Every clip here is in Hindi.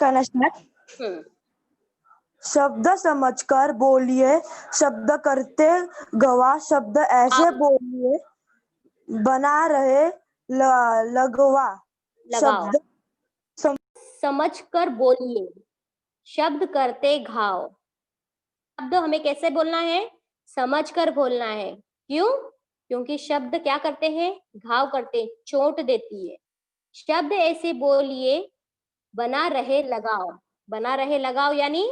करना स्टार्ट। शब्द समझकर बोलिए, शब्द करते गवा, शब्द ऐसे बोलिए बना रहे लगवा। लगाओ। शब्द समझकर बोलिए, शब्द करते घाव। शब्द हमें कैसे बोलना है? समझकर बोलना है। क्यों? क्योंकि शब्द क्या करते हैं? घाव करते, चोट देती है। शब्द ऐसे बोलिए बना रहे लगाव। बना रहे लगाव यानी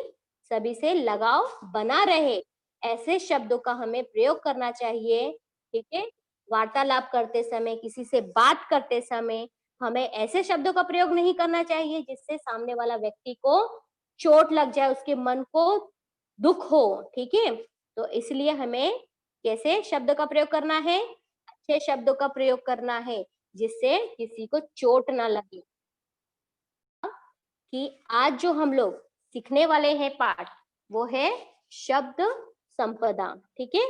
सभी से लगाव बना रहे, ऐसे शब्दों का हमें प्रयोग करना चाहिए। ठीक है, वार्तालाप करते समय, किसी से बात करते समय हमें ऐसे शब्दों का प्रयोग नहीं करना चाहिए जिससे सामने वाला व्यक्ति को चोट लग जाए, उसके मन को दुख हो। ठीक है, तो इसलिए हमें कैसे शब्द का प्रयोग करना है? अच्छे शब्दों का प्रयोग करना है जिससे किसी को चोट ना लगे। कि आज जो हम लोग सीखने वाले हैं पाठ, वो है शब्द संपदा। ठीक है,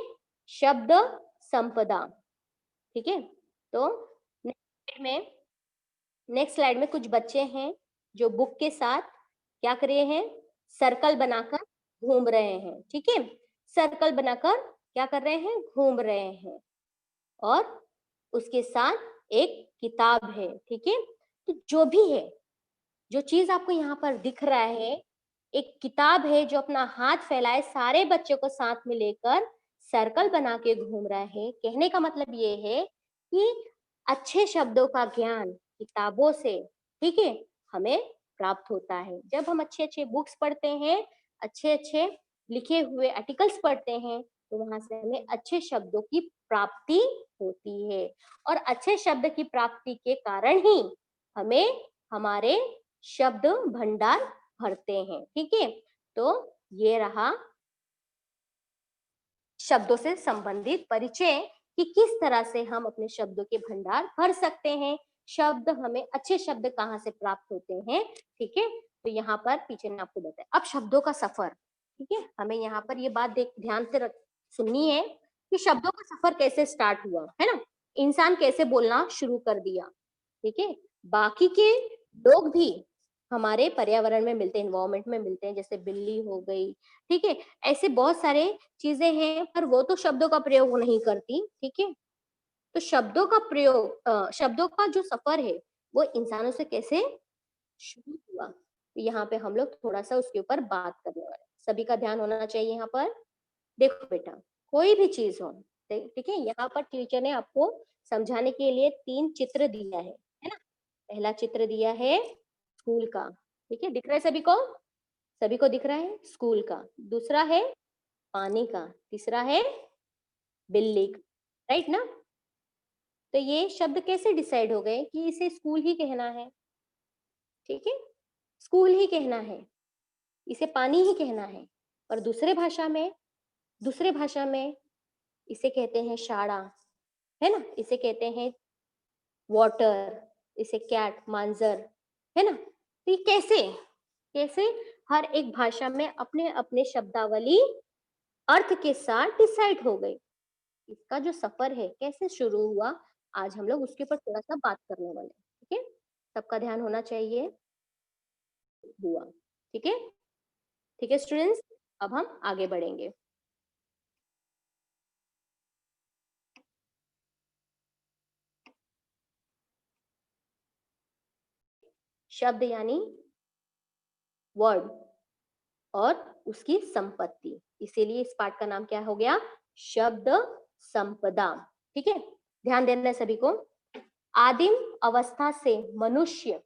शब्द संपदा। ठीक है, तो नेक्स्ट स्लाइड में कुछ बच्चे हैं जो बुक के साथ क्या कर रहे हैं? सर्कल बनाकर घूम रहे हैं। ठीक है, सर्कल बनाकर क्या कर रहे हैं? घूम रहे हैं, और उसके साथ एक किताब है। ठीक है, तो जो भी है, जो चीज आपको यहाँ पर दिख रहा है, एक किताब है जो अपना हाथ फैलाए सारे बच्चों को साथ में लेकर सर्कल बना के घूम रहा है। कहने का मतलब ये है कि अच्छे शब्दों का ज्ञान किताबों से, ठीक है, हमें प्राप्त होता है। जब हम अच्छे अच्छे बुक्स पढ़ते हैं, अच्छे अच्छे लिखे हुए आर्टिकल्स पढ़ते हैं, तो वहां से हमें अच्छे शब्दों की प्राप्ति होती है, और अच्छे शब्द की प्राप्ति के कारण ही हमें हमारे शब्द भंडार भरते हैं। ठीक है, तो ये रहा शब्दों से संबंधित परिचय कि किस तरह से हम अपने शब्दों के भंडार भर सकते हैं। शब्द हमें अच्छे शब्द कहाँ से प्राप्त होते हैं। ठीक है, तो यहाँ पर पीछे ने आपको बताया। अब शब्दों का सफर, ठीक है, हमें यहाँ पर ये बात ध्यान से सुननी है कि शब्दों का सफर कैसे स्टार्ट हुआ, है ना? इंसान कैसे बोलना शुरू कर दिया। ठीक है, बाकी के लोग भी हमारे पर्यावरण में मिलते हैं, एनवायरमेंट में मिलते हैं, जैसे बिल्ली हो गई। ठीक है, ऐसे बहुत सारे चीजें हैं, पर वो तो शब्दों का प्रयोग नहीं करती। ठीक है, तो शब्दों का प्रयोग, शब्दों का जो सफर है वो इंसानों से कैसे शुरू हुआ, तो यहाँ पे हम लोग थोड़ा सा उसके ऊपर बात करने वाले। सभी का ध्यान होना चाहिए यहाँ पर। देखो बेटा, कोई भी चीज हो, ठीक है, यहाँ पर टीचर ने आपको समझाने के लिए 3 चित्र दिया है ना? पहला चित्र दिया है स्कूल का, ठीक है, दिख रहा है सभी को? सभी को दिख रहा है स्कूल का। दूसरा है पानी का, तीसरा है बिल्ली का, राइट ना? तो ये शब्द कैसे डिसाइड हो गए कि इसे स्कूल ही कहना है? ठीक है, स्कूल ही कहना है, इसे पानी ही कहना है। और दूसरे भाषा में इसे कहते हैं शाड़ा, है ना? इसे कहते हैं वाटर, इसे कैट, मांजर, है ना? तो ये कैसे कैसे हर एक भाषा में अपने अपने शब्दावली अर्थ के साथ डिसाइड हो गई। इसका जो सफर है कैसे शुरू हुआ, आज हम लोग उसके ऊपर थोड़ा सा बात करने वाले हैं। ठीक है, सबका ध्यान होना चाहिए। हुआ, ठीक है, ठीक है स्टूडेंट्स, अब हम आगे बढ़ेंगे। शब्द यानी वर्ड और उसकी संपत्ति, इसीलिए इस पाठ का नाम क्या हो गया? शब्द संपदा। ठीक है, ध्यान देना सभी को। आदिम अवस्था से मनुष्य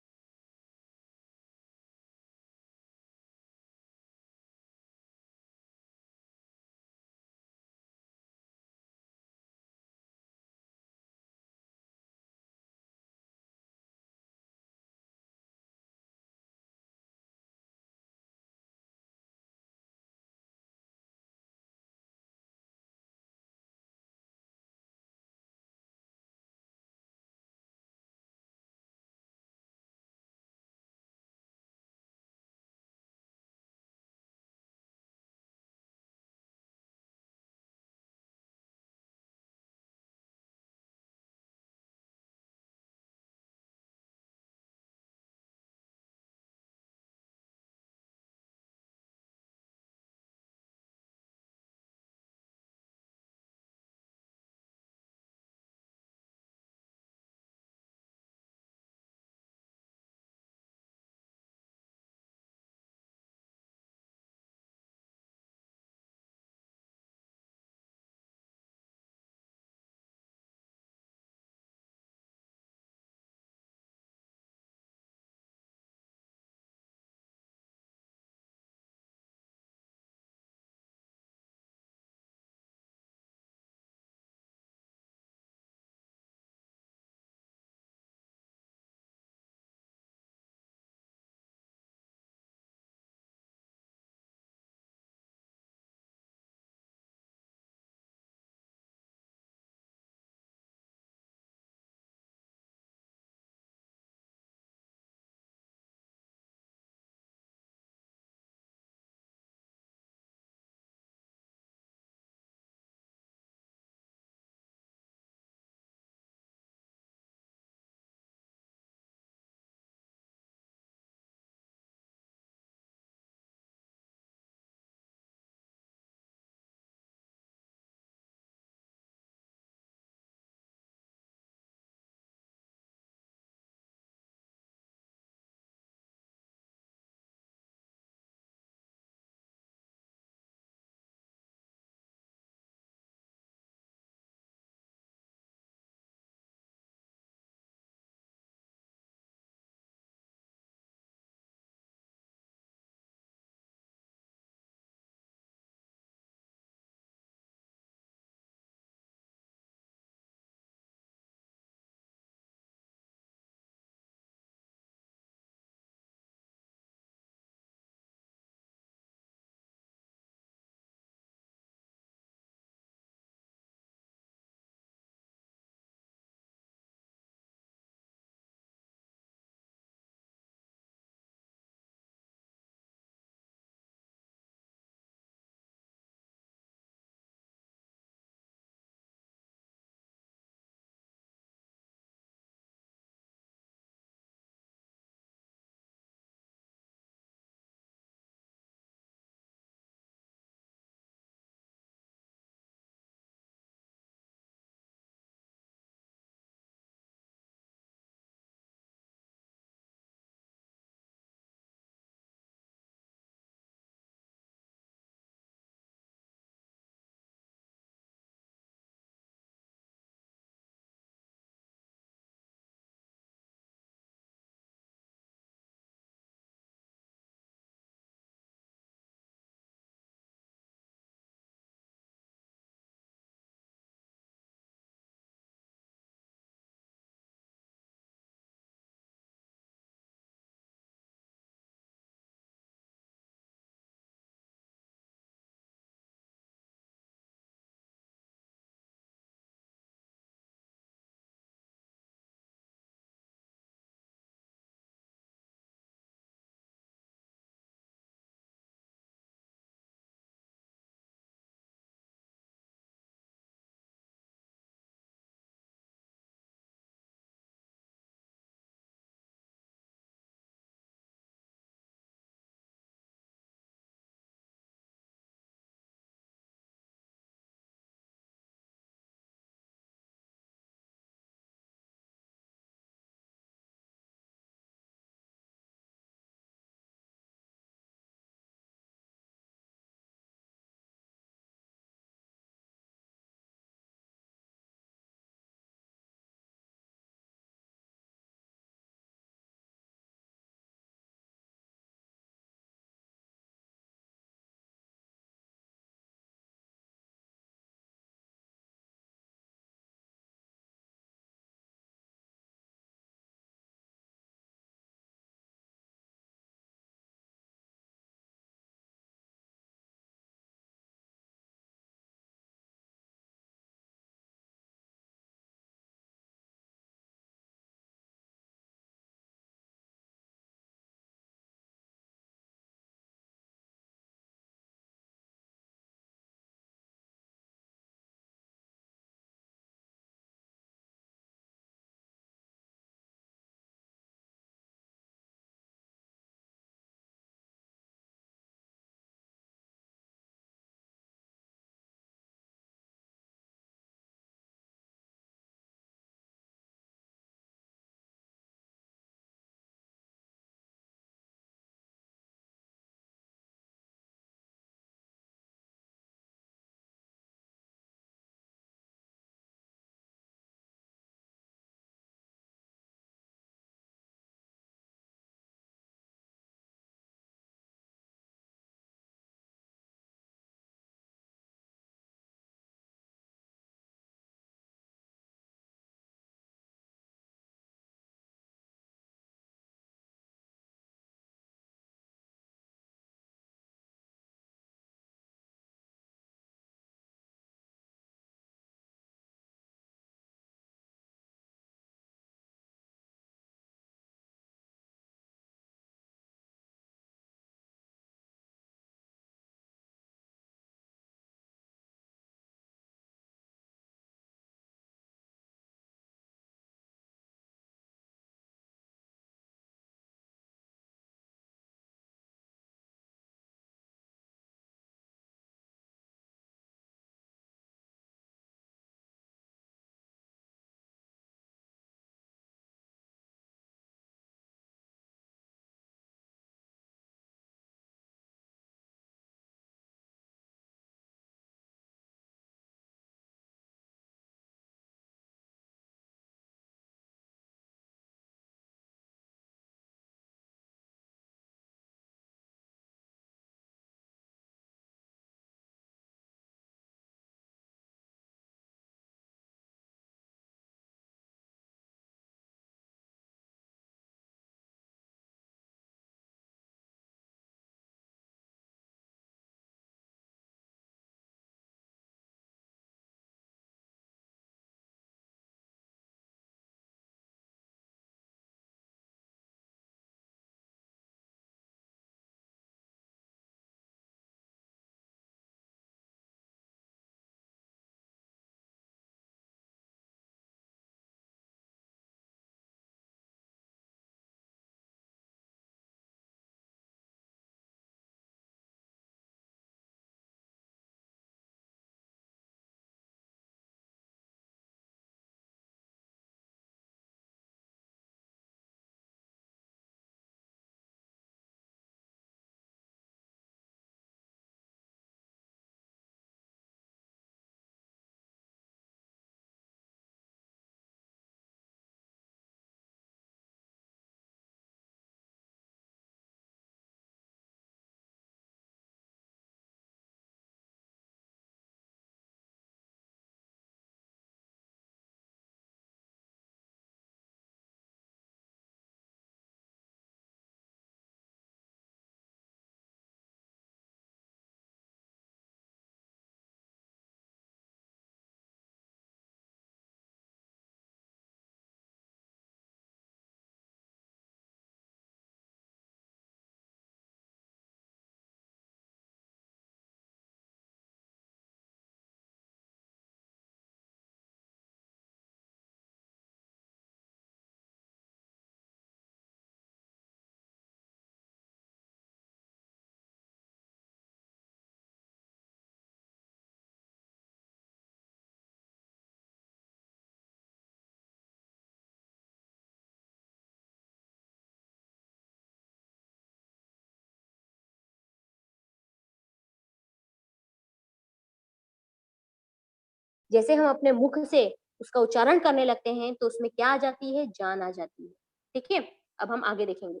जैसे हम अपने मुख से उसका उच्चारण करने लगते हैं तो उसमें क्या आ जाती है, जान आ जाती है। ठीक है, अब हम आगे देखेंगे।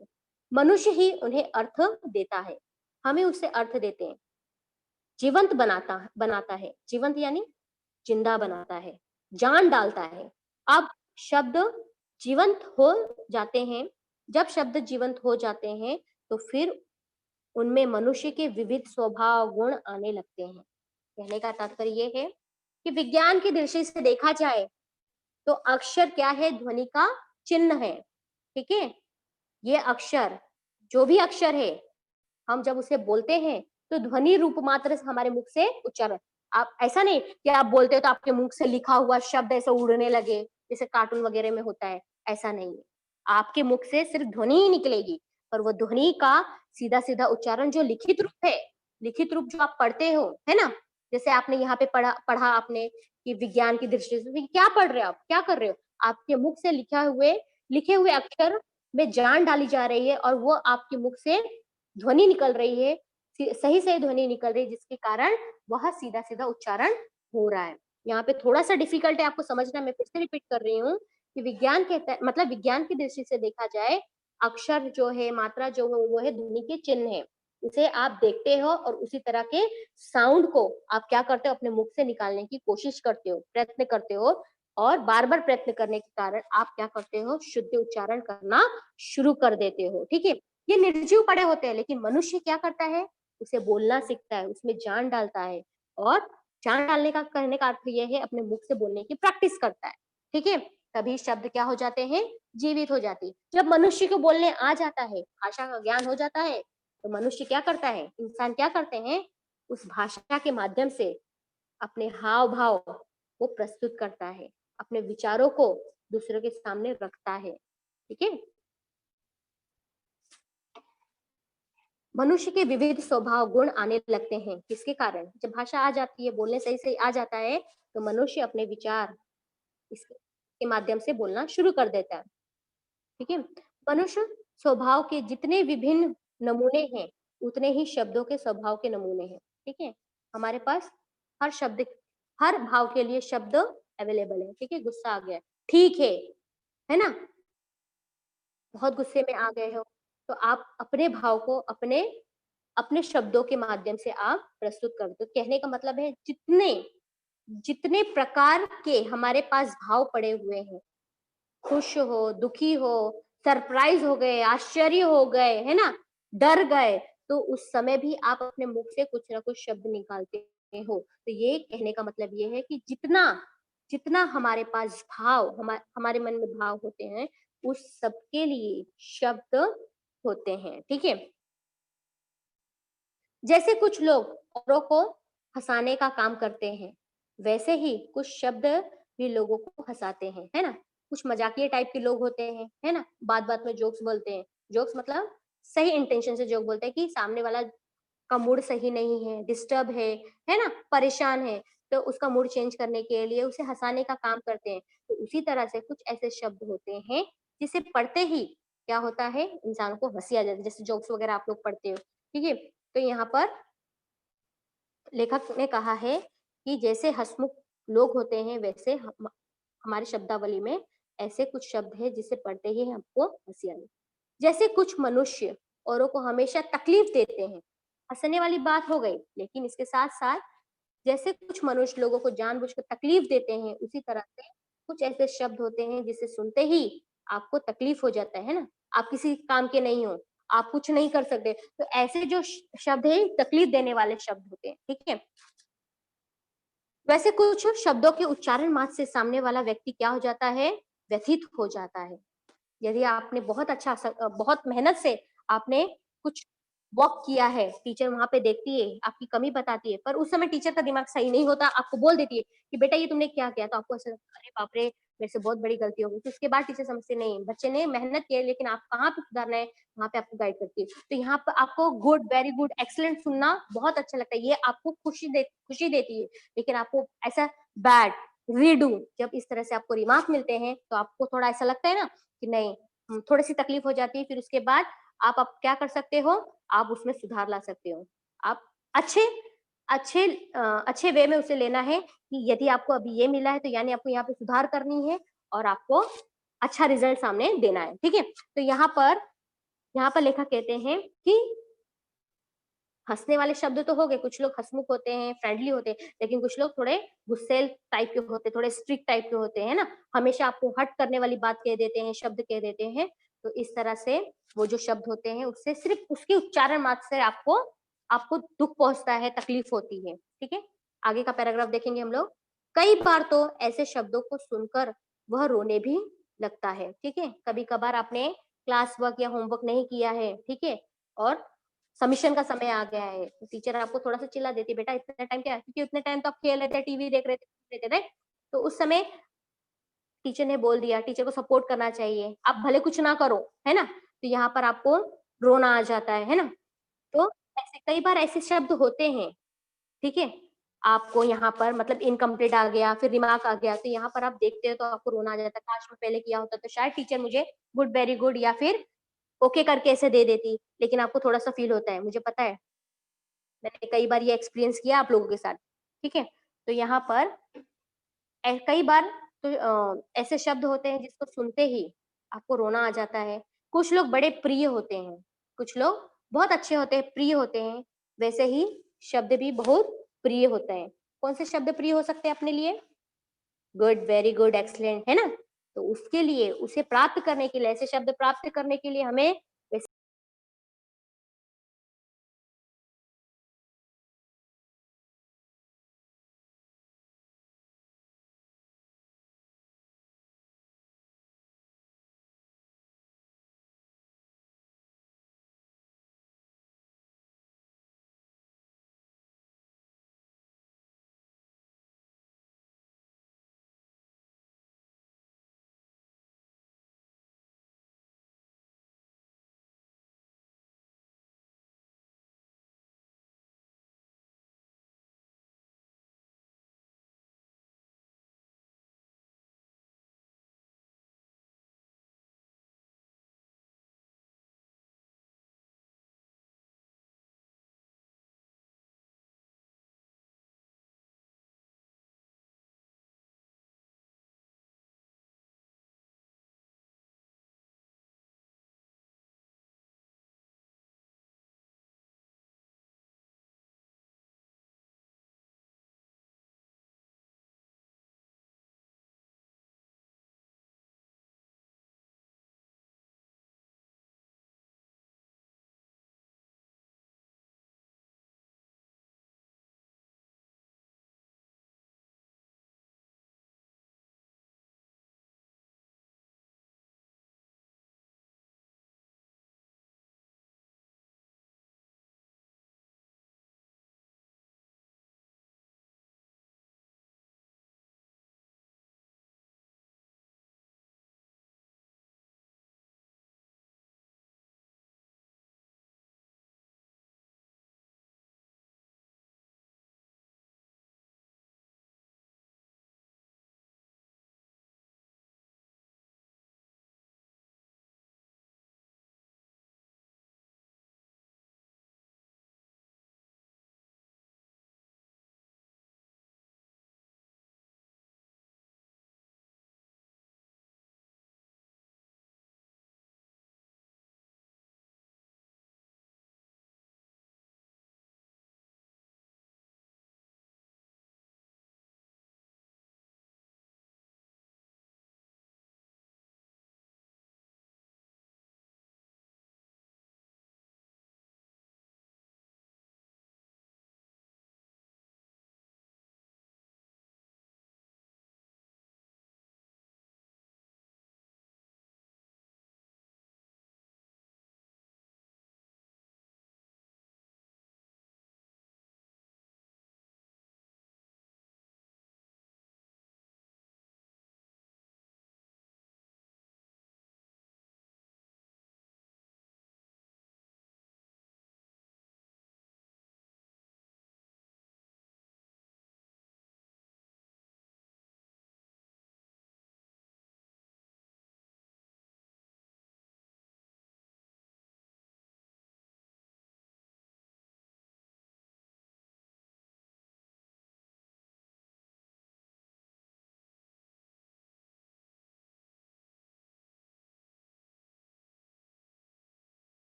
मनुष्य ही उन्हें अर्थ देता है, हमें उससे अर्थ देते हैं। जीवंत बनाता है, जीवंत यानी जिंदा बनाता है, जान डालता है। अब शब्द जीवंत हो जाते हैं, जब शब्द जीवंत हो जाते हैं तो फिर उनमें मनुष्य के विविध स्वभाव गुण आने लगते हैं। कहने का तात्पर्य ये है कि विज्ञान की दृष्टि से देखा जाए तो अक्षर क्या है, ध्वनि का चिन्ह है। ठीक है, ये अक्षर, जो भी अक्षर है, हम जब उसे बोलते हैं तो ध्वनि रूप मात्र से हमारे मुख से उच्चारण, आप ऐसा नहीं कि आप बोलते हो तो आपके मुख से लिखा हुआ शब्द ऐसे उड़ने लगे जैसे कार्टून वगैरह में होता है, ऐसा नहीं है। आपके मुख से सिर्फ ध्वनि ही निकलेगी, पर वो ध्वनि का सीधा सीधा उच्चारण जो लिखित रूप है, लिखित रूप जो आप पढ़ते हो, है ना, जैसे आपने यहाँ पे पढ़ा आपने कि विज्ञान की दृष्टि से क्या पढ़ रहे हो, आप क्या कर रहे हो, आपके मुख से लिखे हुए अक्षर में जान डाली जा रही है और वो आपके मुख से ध्वनि निकल रही है, सही सही ध्वनि निकल रही है, जिसके कारण वह सीधा सीधा उच्चारण हो रहा है। यहाँ पे थोड़ा सा डिफिकल्ट है आपको समझना, मैं फिर से रिपीट कर रही हूँ कि विज्ञान के मतलब विज्ञान की दृष्टि से देखा जाए, अक्षर जो है, मात्रा जो है, वो है ध्वनि के चिन्ह है। उसे आप देखते हो और उसी तरह के साउंड को आप क्या करते हो, अपने मुख से निकालने की कोशिश करते हो, प्रयत्न करते हो, और बार बार प्रयत्न करने के कारण आप क्या करते हो, शुद्ध उच्चारण करना शुरू कर देते हो। ठीक है, ये निर्जीव पड़े होते हैं, लेकिन मनुष्य क्या करता है, उसे बोलना सीखता है, उसमें जान डालता है, और जान डालने का कहने का अर्थ यह है अपने मुख से बोलने की प्रैक्टिस करता है। ठीक है, तभी शब्द क्या हो जाते हैं, जीवित हो जाती है। जब मनुष्य को बोलने आ जाता है, भाषा का ज्ञान हो जाता है, तो मनुष्य क्या करता है, इंसान क्या करते हैं, उस भाषा के माध्यम से अपने हाव भाव वो प्रस्तुत करता है, अपने विचारों को दूसरों के सामने रखता है। ठीक है, मनुष्य के विविध स्वभाव गुण आने लगते हैं, किसके कारण, जब भाषा आ जाती है, बोलने सही सही आ जाता है, तो मनुष्य अपने विचार इसके माध्यम से बोलना शुरू कर देता है। ठीक है, मनुष्य स्वभाव के जितने विभिन्न नमूने हैं, उतने ही शब्दों के स्वभाव के नमूने हैं। ठीक है, हमारे पास हर शब्द, हर भाव के लिए शब्द अवेलेबल है। ठीक है, गुस्सा आ गया, ठीक है ना, बहुत गुस्से में आ गए हो, तो आप अपने भाव को अपने अपने शब्दों के माध्यम से आप प्रस्तुत कर दो। कहने का मतलब है जितने जितने प्रकार के हमारे पास भाव पड़े हुए हैं, खुश हो, दुखी हो, सरप्राइज हो गए, आश्चर्य हो गए, है ना, डर गए, तो उस समय भी आप अपने मुख से कुछ ना कुछ शब्द निकालते हो। तो ये कहने का मतलब ये है कि जितना जितना हमारे पास भाव, हमारे मन में भाव होते हैं, उस सबके लिए शब्द होते हैं। ठीक है, जैसे कुछ लोग औरों को हंसाने का काम करते हैं, वैसे ही कुछ शब्द भी लोगों को हंसाते हैं, है ना, कुछ मजाकिया टाइप के लोग होते हैं, है ना, बात बात में जोक्स बोलते हैं, जोक्स मतलब सही इंटेंशन से जोक बोलते हैं कि सामने वाला का मूड सही नहीं है, डिस्टर्ब है ना, परेशान है, तो उसका मूड चेंज करने के लिए उसे हंसाने का काम करते हैं। तो उसी तरह से कुछ ऐसे शब्द होते हैं जिसे पढ़ते ही क्या होता है, इंसान को हंसी आ जाती है, जैसे जोक्स वगैरह आप लोग पढ़ते हो। ठीक है, तो यहाँ पर लेखक ने कहा है कि जैसे हंसमुख लोग होते हैं, वैसे हमारी शब्दावली में ऐसे कुछ शब्द है जिसे पढ़ते ही हमको हंसी आती। जैसे कुछ मनुष्य औरों को हमेशा तकलीफ देते हैं, हंसने वाली बात हो गई, लेकिन इसके साथ साथ जैसे कुछ मनुष्य लोगों को जानबूझकर तकलीफ देते हैं, उसी तरह से कुछ ऐसे शब्द होते हैं जिसे सुनते ही आपको तकलीफ हो जाता है ना, आप किसी काम के नहीं हो, आप कुछ नहीं कर सकते, तो ऐसे जो शब्द है तकलीफ देने वाले शब्द होते हैं। ठीक है, वैसे कुछ शब्दों के उच्चारण मात्र से सामने वाला व्यक्ति क्या हो जाता है, व्यथित हो जाता है। यदि आपने बहुत मेहनत से आपने कुछ वर्क किया है, टीचर वहां पे देखती है, आपकी कमी बताती है, पर उस समय टीचर का दिमाग सही नहीं होता, आपको बोल देती है कि बेटा ये तुमने क्या किया, तो आपको ऐसा लगता है अरे बाप रे, मेरे से बहुत बड़ी गलती हो गई। तो उसके बाद टीचर समझते नहीं, बच्चे ने मेहनत की है, लेकिन आप कहाँ पे सुधारना है, वहां पे आपको गाइड करती है। तो यहाँ पर आपको गुड, वेरी गुड, एक्सलेंट सुनना बहुत अच्छा लगता है, ये आपको खुशी देती है। लेकिन आपको ऐसा बैड, रीडू, जब इस तरह से आपको रिमार्क मिलते हैं, तो आपको थोड़ा ऐसा लगता है ना कि नहीं, थोड़ी सी तकलीफ हो जाती है। फिर उसके बाद आप क्या कर सकते हो, आप उसमें सुधार ला सकते हो। आप अच्छे अच्छे वे में उसे लेना है कि यदि आपको अभी ये मिला है तो यानी आपको यहाँ पे सुधार करनी है और आपको अच्छा रिजल्ट सामने देना है, ठीक है। तो यहाँ पर लेखक कहते हैं कि हंसने वाले शब्द तो हो गए, कुछ लोग हंसमुख होते हैं, फ्रेंडली होते हैं, लेकिन कुछ लोग थोड़े गुस्सेल टाइप के होते हैं, थोड़े स्ट्रिक्ट टाइप के होते हैं ना, हमेशा आपको हर्ट करने वाली बात कह देते हैं, शब्द कह देते हैं। तो इस तरह से वो जो शब्द होते हैं उससे सिर्फ उसके उच्चारण मात्र से आपको आपको दुख पहुंचता है, तकलीफ होती है, ठीक है। आगे का पैराग्राफ देखेंगे हम लोग। कई बार तो ऐसे शब्दों को सुनकर वह रोने भी लगता है, ठीक है। कभी कभार आपने क्लास वर्क या होमवर्क नहीं किया है, ठीक है, और सबमिशन का समय आ गया है, तो टीचर आपको थोड़ा सा चिल्ला देती है, बेटा इतना टाइम क्या है, क्योंकि उतने टाइम तो आप खेल रहे थे, टीवी देख रहे थे, राइट। तो उस समय टीचर ने बोल दिया, टीचर को सपोर्ट करना चाहिए, आप भले कुछ ना करो, है ना, तो यहाँ पर आपको रोना आ जाता है ना। तो ऐसे कई बार ऐसे शब्द होते हैं, ठीक है। आपको यहाँ पर मतलब इनकम्प्लीट आ गया, फिर रिमार्क आ गया, तो यहाँ पर आप देखते हो तो आपको रोना आ जाता है, काश मैं पहले किया होता तो शायद टीचर मुझे गुड, वेरी गुड या फिर ओके करके ऐसे दे देती, लेकिन आपको थोड़ा सा फील होता है, मुझे पता है, मैंने कई बार ये एक्सपीरियंस किया आप लोगों के साथ, ठीक है। तो यहाँ पर कई बार तो ऐसे शब्द होते हैं जिसको सुनते ही आपको रोना आ जाता है। कुछ लोग बड़े प्रिय होते हैं, कुछ लोग बहुत अच्छे होते हैं, प्रिय होते हैं, वैसे ही शब्द भी बहुत प्रिय होते हैं। कौन से शब्द प्रिय हो सकते हैं अपने लिए? गुड, वेरी गुड, एक्सलेंट, है ना। तो उसके लिए, उसे प्राप्त करने के लिए, ऐसे शब्द प्राप्त करने के लिए हमें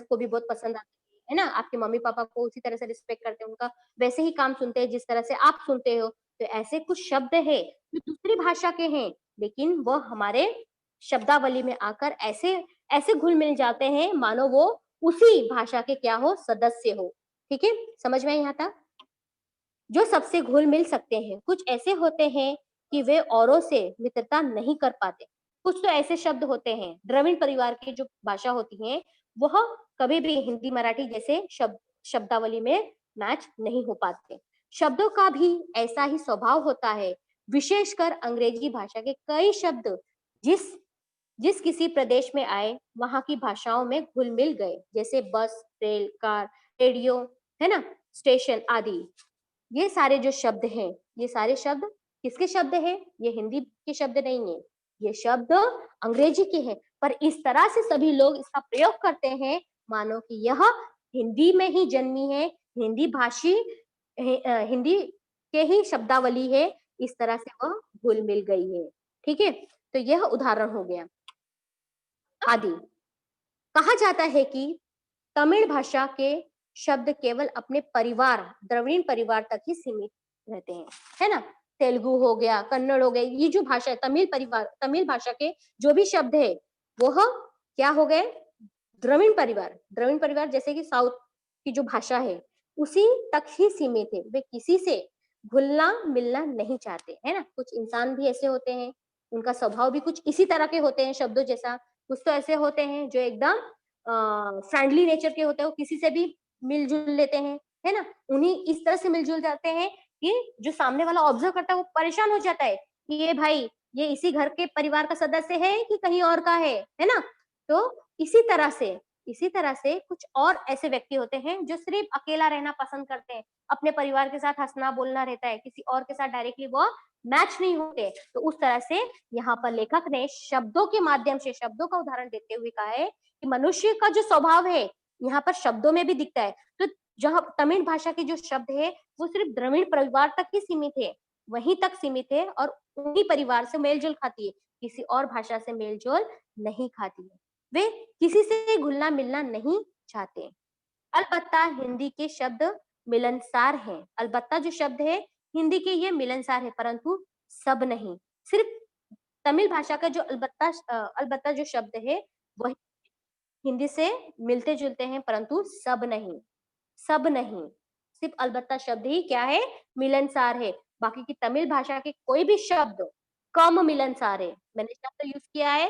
को भी बहुत पसंद आती है ना, आपके मम्मी पापा को उसी तरह से रिस्पेक्ट करते हैं, उनका वैसे ही काम सुनते हैं जिस तरह से आप सुनते हो। तो ऐसे कुछ शब्द है जो दूसरी भाषा के हैं, लेकिन वह हमारे शब्दावली में आकर ऐसे ऐसे घुल मिल जाते हैं मानो वो उसी भाषा के क्या हो, सदस्य हो। ठीक है, समझ में यहाँ तक? जो सबसे घुल मिल सकते हैं, कुछ ऐसे होते हैं कि वे औरों से मित्रता नहीं कर पाते। कुछ तो ऐसे शब्द होते हैं, द्रविड़ परिवार की जो भाषा होती है वह कभी भी हिंदी मराठी जैसे शब्दावली में मैच नहीं हो पाते। शब्दों का भी ऐसा ही स्वभाव होता है, विशेषकर अंग्रेजी भाषा के कई शब्द जिस जिस किसी प्रदेश में आए वहां की भाषाओं में घुल मिल गए, जैसे बस, रेल, कार, रेडियो, है ना, स्टेशन आदि। ये सारे जो शब्द हैं, ये सारे शब्द किसके शब्द हैं? ये हिंदी के शब्द नहीं है, ये शब्द अंग्रेजी के हैं, पर इस तरह से सभी लोग इसका प्रयोग करते हैं मानो कि यह हिंदी में ही जन्मी है, हिंदी भाषी हिंदी के ही शब्दावली है, इस तरह से वह घुल मिल गई है। ठीक है, तो यह उदाहरण हो गया। आदि कहा जाता है कि तमिल भाषा के शब्द केवल अपने परिवार, द्रविड़ परिवार तक ही सीमित रहते हैं, है ना। तेलुगु हो गया, कन्नड़ हो गया, ये जो भाषा है तमिल परिवार, तमिल भाषा के जो भी शब्द है वह क्या हो गए, द्रविड़ परिवार, द्रविड़ परिवार जैसे कि साउथ की जो भाषा है उसी तक ही सीमित है, वे किसी से घुलना मिलना नहीं चाहते, है ना। कुछ इंसान भी ऐसे होते हैं, उनका स्वभाव भी कुछ इसी तरह के होते हैं शब्दों जैसा। कुछ तो ऐसे होते हैं जो एकदम फ्रेंडली नेचर के होते हैं, वो किसी से भी मिलजुल लेते हैं, है ना। उन्हीं इस तरह से मिलजुल जाते हैं कि जो सामने वाला ऑब्जर्व करता है वो परेशान हो जाता है कि ये भाई ये इसी घर के परिवार का सदस्य है कि कहीं और का है ना। तो इसी तरह से कुछ और ऐसे व्यक्ति होते हैं जो सिर्फ अकेला रहना पसंद करते हैं, अपने परिवार के साथ हंसना बोलना रहता है, किसी और के साथ डायरेक्टली वो मैच नहीं होते। तो उस तरह से यहाँ पर लेखक ने शब्दों के माध्यम से, शब्दों का उदाहरण देते हुए कहा है कि मनुष्य का जो स्वभाव है यहाँ पर शब्दों में भी दिखता है। तो जहाँ तमिल भाषा के जो शब्द है वो सिर्फ द्रविड़ परिवार तक ही सीमित है, वहीं तक सीमित है और उन्हीं परिवार से मेलजोल खाती है, किसी और भाषा से मेलजोल नहीं खाती है, वे किसी से घुलना मिलना नहीं चाहते। अलबत्ता हिंदी के शब्द मिलनसार हैं, अलबत्ता जो शब्द है हिंदी के ये मिलनसार है, परंतु सब नहीं। सिर्फ तमिल भाषा का जो अलबत्ता जो शब्द है वही हिंदी से मिलते जुलते हैं, परंतु सब नहीं, सब नहीं। सिर्फ अलबत्ता शब्द ही क्या है, मिलनसार है। बाकी की तमिल भाषा के कोई भी शब्द कम मिलनसार है। मैंने शब्द यूज किया है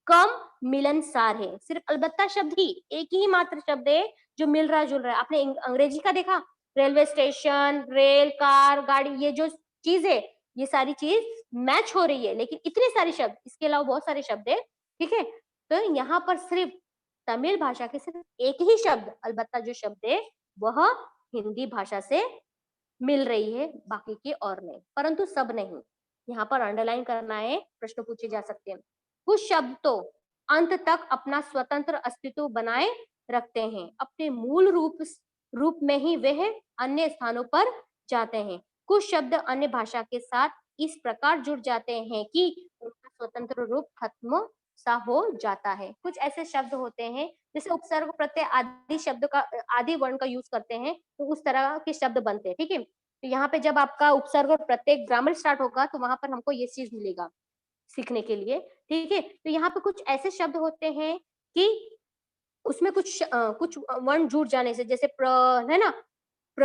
कम मिलनसार है, सिर्फ अलबत्ता शब्द ही एक ही मात्र शब्द है जो मिल रहा जुल रहा है। आपने अंग्रेजी का देखा, रेलवे स्टेशन, रेल, कार, गाड़ी, ये जो चीज है ये सारी चीज मैच हो रही है, लेकिन इतने सारे शब्द, इसके अलावा बहुत सारे शब्द है। ठीक है, तो यहाँ पर सिर्फ तमिल भाषा के सिर्फ एक ही शब्द, अलबत्ता जो शब्द है वह हिंदी भाषा से मिल रही है, बाकी की और नहीं, परंतु सब नहीं। यहाँ पर अंडरलाइन करना है, प्रश्न पूछे जा सकते हैं। कुछ शब्द तो अंत तक अपना स्वतंत्र अस्तित्व बनाए रखते हैं, अपने मूल रूप में ही वह अन्य स्थानों पर जाते हैं। कुछ शब्द अन्य भाषा के साथ इस प्रकार जुड़ जाते हैं कि उनका स्वतंत्र रूप खत्म सा हो जाता है। कुछ ऐसे शब्द होते हैं जैसे उपसर्ग प्रत्यय आदि शब्द का आदि वर्ण का यूज करते हैं तो उस तरह के शब्द बनते हैं। ठीक है, तो यहाँ पे जब आपका उपसर्ग और प्रत्यय ग्रामर स्टार्ट होगा तो वहां पर हमको ये चीज मिलेगा सीखने के लिए। ठीक है, तो यहाँ पे कुछ ऐसे शब्द होते हैं कि उसमें कुछ वर्ण जुड़ जाने से, जैसे प्र, है ना, प्र,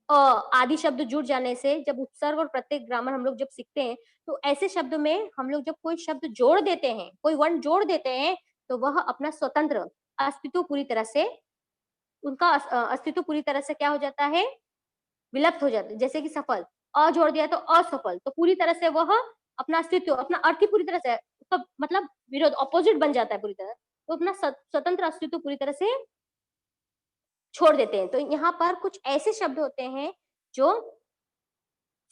अ आदि शब्द जुड़ जाने से जब उपसर्ग और प्रत्यय ग्रामर हम लोग जब सीखते हैं तो ऐसे शब्द में हम लोग जब कोई शब्द जोड़ देते हैं, कोई वर्ण जोड़ देते हैं तो वह अपना स्वतंत्र अस्तित्व पूरी तरह से, उनका अस्तित्व पूरी तरह से क्या हो जाता है, विलुप्त हो जाता है। जैसे कि सफल, अ जोड़ दिया तो असफल, तो पूरी तरह से वह अपना अस्तित्व, अपना अर्थ ही पूरी तरह से, उसका मतलब विरोध, ऑपोजिट बन जाता है पूरी तरह, तो अपना स्वतंत्र अस्तित्व पूरी तरह से छोड़ देते हैं। तो यहाँ पर कुछ ऐसे शब्द होते हैं जो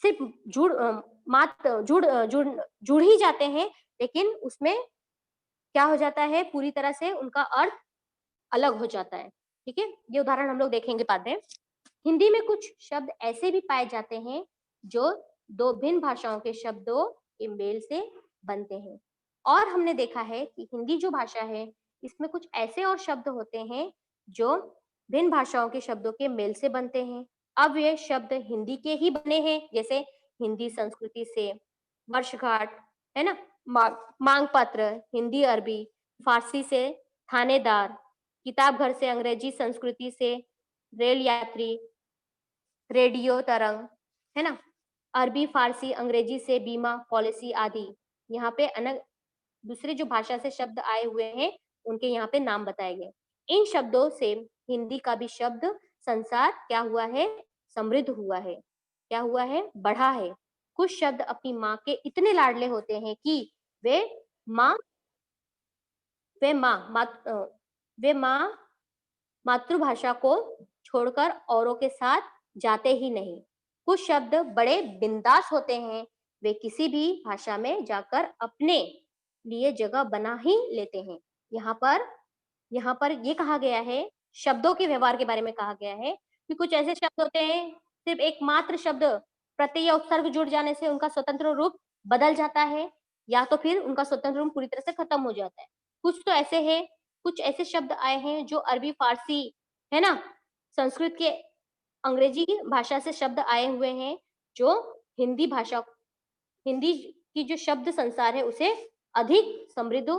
सिर्फ जुड़ ही जाते हैं, लेकिन उसमें क्या हो जाता है, पूरी तरह से उनका अर्थ अलग हो जाता है। ठीक है, ये उदाहरण हम लोग देखेंगे बाद में। हिंदी में कुछ शब्द ऐसे भी पाए जाते हैं जो दो भिन्न भाषाओं के शब्दों के मेल से बनते हैं। और हमने देखा है कि हिंदी जो भाषा है इसमें कुछ ऐसे और शब्द होते हैं जो भिन्न भाषाओं के शब्दों के मेल से बनते हैं। अब ये शब्द हिंदी के ही बने हैं, जैसे हिंदी संस्कृति से वर्षगांठ, है ना, मांग पत्र, हिंदी अरबी, फारसी से थानेदार, किताब घर से अंग्रेजी संस्कृति से रेल यात्री, रेडियो तरंग, है ना, अरबी फारसी अंग्रेजी से बीमा पॉलिसी आदि। यहाँ पे अलग दूसरे जो भाषा से शब्द आए हुए हैं उनके यहाँ पे नाम बताए गए। इन शब्दों से हिंदी का भी शब्द संसार क्या हुआ है, समृद्ध हुआ है, क्या हुआ है, बढ़ा है। कुछ शब्द अपनी माँ के इतने लाडले होते हैं कि वे माँ वे माँ मात, वे माँ मातृभाषा को छोड़कर औरों के साथ जाते ही नहीं। कुछ शब्द बड़े बिंदास होते हैं, वे किसी भी भाषा में जाकर अपने लिए जगह बना ही लेते हैं। यहाँ पर ये कहा गया है, शब्दों के व्यवहार के बारे में कहा गया है कि कुछ ऐसे शब्द होते हैं सिर्फ एकमात्र शब्द प्रत्यय या उपसर्ग जुड़ जाने से उनका स्वतंत्र रूप बदल जाता है, या तो फिर उनका स्वतंत्र रूप पूरी तरह से खत्म हो जाता है। कुछ तो ऐसे है, कुछ ऐसे शब्द आए हैं जो अरबी फारसी, है ना, संस्कृत के अंग्रेजी भाषा से शब्द आए हुए हैं, जो हिंदी भाषा, हिंदी की जो शब्द संसार है उसे अधिक समृद्ध,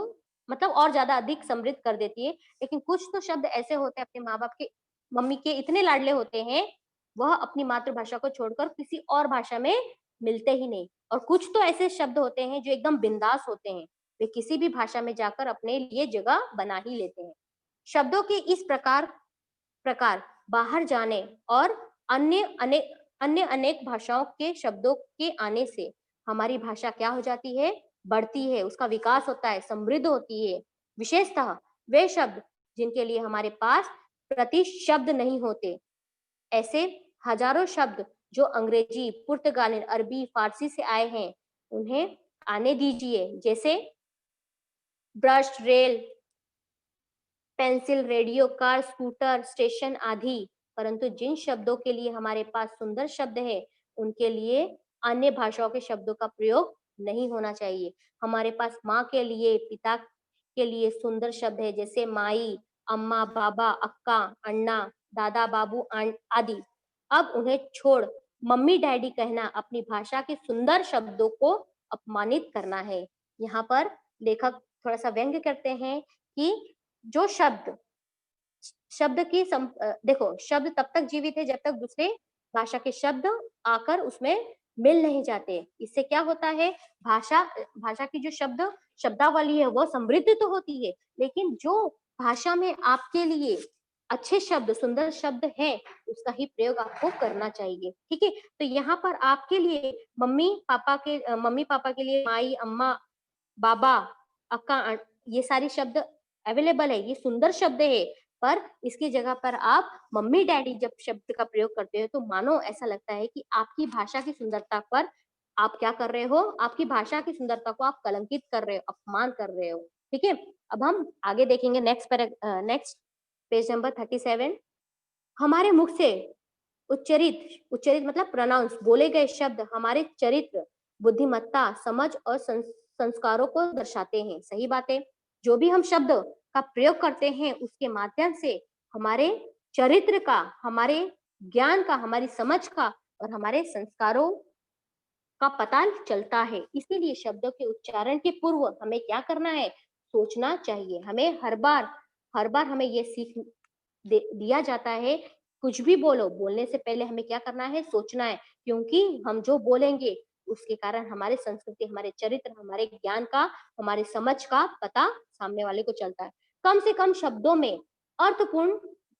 मतलब और ज्यादा अधिक समृद्ध कर देती है। लेकिन कुछ तो शब्द ऐसे होते हैं अपने माँ बाप के, मम्मी के इतने लाडले होते हैं, वह अपनी मातृभाषा को छोड़कर किसी और भाषा में मिलते ही नहीं। और कुछ तो ऐसे शब्द होते हैं जो एकदम बिंदास होते हैं, वे किसी भी भाषा में जाकर अपने लिए जगह बना ही लेते हैं। शब्दों के इस प्रकार बाहर जाने और अन्य अनेक भाषाओं के शब्दों के आने से हमारी भाषा क्या हो जाती है, बढ़ती है, उसका विकास होता है, समृद्ध होती है। विशेषतः वे शब्द जिनके लिए हमारे पास प्रति शब्द नहीं होते, ऐसे हजारों शब्द जो अंग्रेजी, पुर्तगाली, अरबी, फारसी से आए हैं, उन्हें आने दीजिए, जैसे brush, rail, pencil, radio, car, scooter, station आदि। परंतु जिन शब्दों के लिए हमारे पास सुंदर शब्द है, उनके लिए अन्य भाषाओं के शब्दों का प्रयोग नहीं होना चाहिए। हमारे पास माँ के लिए, पिता के लिए सुंदर शब्द है, जैसे माई, अम्मा, बाबा, अक्का, अन्ना, दादा, बाबू आदि। अब उन्हें छोड़ मम्मी डैडी कहना अपनी भाषा के सुंदर शब्दों को अपमानित करना है। यहाँ पर लेखक थोड़ा सा व्यंग्य करते हैं कि जो शब्द की देखो, शब्द तब तक जीवित है जब तक दूसरे भाषा के शब्द आकर उसमें मिल नहीं जाते। इससे क्या होता है, भाषा की जो शब्दावली है वो समृद्ध तो होती है, लेकिन जो भाषा में आपके लिए अच्छे शब्द, सुंदर शब्द हैं, उसका ही प्रयोग आपको करना चाहिए। ठीक है, तो यहाँ पर आपके लिए मम्मी पापा के लिए माई, अम्मा, बाबा, अक्का, ये सारे शब्द अवेलेबल है, ये सुंदर शब्द है। पर इसकी जगह पर आप मम्मी डैडी जब शब्द का प्रयोग करते हो, तो मानो ऐसा लगता है कि आपकी भाषा की सुंदरता पर आप क्या कर रहे हो, आपकी भाषा की सुंदरता को आप कलंकित कर रहे हो, अपमान कर रहे हो। ठीक है, अब हम आगे देखेंगे नेक्स्ट पेज नंबर 37। हमारे मुख से उच्चरित मतलब प्रोनाउंस बोले गए शब्द हमारे चरित्र, बुद्धिमत्ता, समझ और संस्कारों को दर्शाते हैं। सही बात है, जो भी हम शब्द का प्रयोग करते हैं उसके माध्यम से हमारे चरित्र का, हमारे ज्ञान का, हमारी समझ का और हमारे संस्कारों का पता चलता है। इसीलिए शब्दों के उच्चारण के पूर्व हमें क्या करना है, सोचना चाहिए। हमें हर बार हमें ये सीख दिया जाता है, कुछ भी बोलो, बोलने से पहले हमें क्या करना है, सोचना है, क्योंकि हम जो बोलेंगे उसके कारण हमारे संस्कृति, हमारे चरित्र, हमारे ज्ञान का, हमारे समझ का पता सामने वाले को चलता है। कम से कम शब्दों में अर्थपूर्ण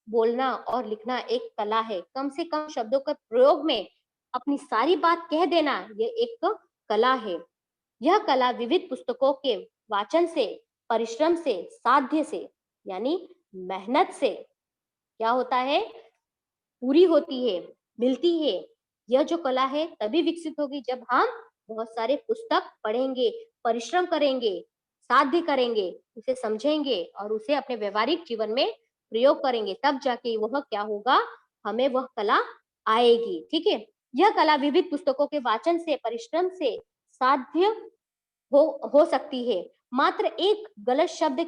बोलना और लिखना एक कला है। कम से कम शब्दों के प्रयोग में अपनी सारी बात कह देना, ये एक कला है। यह कला विविध पुस्तकों के वाचन से, परिश्रम से, साध्य से, यानी मेहनत से क्या होता है, पूरी होती है, मिलती है। यह जो कला है तभी विकसित होगी जब हम बहुत सारे पुस्तक पढ़ेंगे, परिश्रम करेंगे, साध्य करेंगे, उसे समझेंगे और उसे अपने व्यवहारिक जीवन में प्रयोग करेंगे, तब जाके वह क्या होगा, हमें वह कला आएगी। ठीक है, यह कला विविध पुस्तकों के वाचन से, परिश्रम से साध्य हो सकती है। मात्र एक गलत शब्द